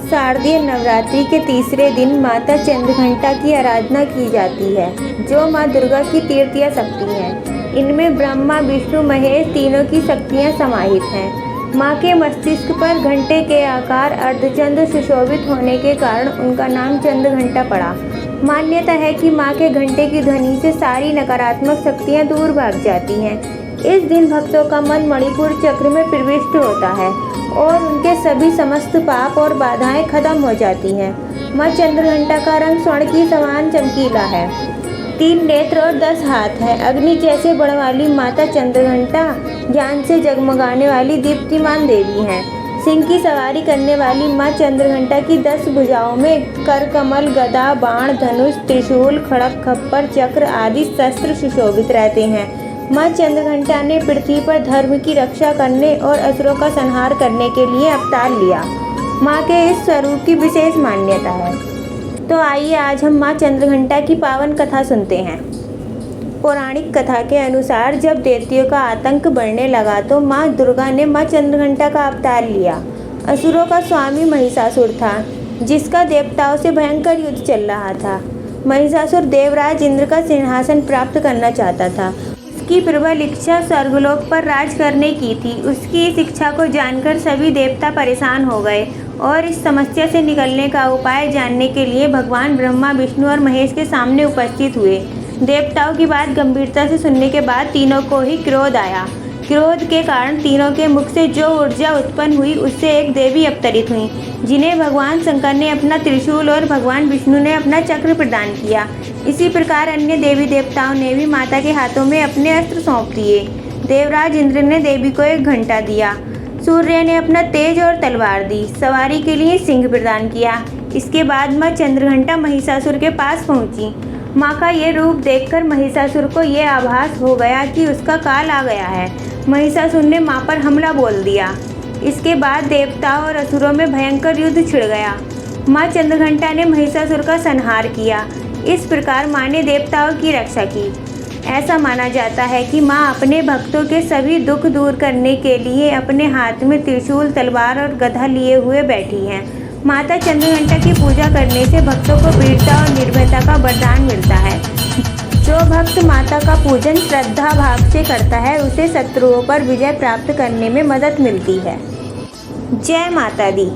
शारदीय नवरात्रि के तीसरे दिन माता चंद्रघंटा की आराधना की जाती है, जो माँ दुर्गा की तृतीय शक्ति हैं। इनमें ब्रह्मा, विष्णु, महेश तीनों की शक्तियाँ समाहित हैं। माँ के मस्तिष्क पर घंटे के आकार अर्धचंद्र सुशोभित होने के कारण उनका नाम चंद्रघंटा पड़ा। मान्यता है कि माँ के घंटे की ध्वनि से सारी नकारात्मक शक्तियाँ दूर भाग जाती हैं। इस दिन भक्तों का मन मणिपुर चक्र में प्रविष्ट होता है और उनके सभी समस्त पाप और बाधाएं खत्म हो जाती हैं। माँ चंद्रघंटा का रंग स्वर्ण की समान चमकीला है। 3 नेत्र और 10 हाथ है। अग्नि जैसे बण वाली माता चंद्रघंटा ज्ञान से जगमगाने वाली दीप्तिमान देवी हैं। सिंह की सवारी करने वाली माँ चंद्रघंटा की 10 भुजाओं में कर कमल, गदा, बाण, धनुष, त्रिशूल, खड़ग, खप्पर, चक्र आदि शस्त्र सुशोभित रहते हैं। माँ चंद्रघंटा ने पृथ्वी पर धर्म की रक्षा करने और असुरों का संहार करने के लिए अवतार लिया। माँ के इस स्वरूप की विशेष मान्यता है। तो आइए आज हम माँ चंद्रघंटा की पावन कथा सुनते हैं। पौराणिक कथा के अनुसार जब दैत्यों का आतंक बढ़ने लगा तो माँ दुर्गा ने माँ चंद्रघंटा का अवतार लिया। असुरों का स्वामी महिषासुर था, जिसका देवताओं से भयंकर युद्ध चल रहा था। महिषासुर देवराज इंद्र का सिंहासन प्राप्त करना चाहता था। उसकी प्रबल इच्छा स्वर्गलोक पर राज करने की थी। उसकी इस इच्छा को जानकर सभी देवता परेशान हो गए और इस समस्या से निकलने का उपाय जानने के लिए भगवान ब्रह्मा, विष्णु और महेश के सामने उपस्थित हुए। देवताओं की बात गंभीरता से सुनने के बाद तीनों को ही क्रोध आया। क्रोध के कारण तीनों के मुख से जो ऊर्जा उत्पन्न हुई उससे एक देवी अवतरित हुई, जिन्हें भगवान शंकर ने अपना त्रिशूल और भगवान विष्णु ने अपना चक्र प्रदान किया। इसी प्रकार अन्य देवी देवताओं ने भी माता के हाथों में अपने अस्त्र सौंप दिए। देवराज इंद्र ने देवी को एक घंटा दिया। सूर्य ने अपना तेज और तलवार दी। सवारी के लिए सिंह प्रदान किया। इसके बाद माँ चंद्रघंटा महिषासुर के पास पहुंची। माँ का ये रूप देखकर महिषासुर को ये आभास हो गया कि उसका काल आ गया है। महिषासुर ने माँ पर हमला बोल दिया। इसके बाद देवताओं और असुरों में भयंकर युद्ध छिड़ गया। माँ चंद्रघंटा ने महिषासुर का संहार किया। इस प्रकार माँ ने देवताओं की रक्षा की। ऐसा माना जाता है कि माँ अपने भक्तों के सभी दुख दूर करने के लिए अपने हाथ में त्रिशूल, तलवार और गदा लिए हुए बैठी हैं। माता चंद्रघंटा की पूजा करने से भक्तों को वीरता और निर्भयता का वरदान मिलता है। जो भक्त माता का पूजन श्रद्धा भाव से करता है, उसे शत्रुओं पर विजय प्राप्त करने में मदद मिलती है। जय माता दी।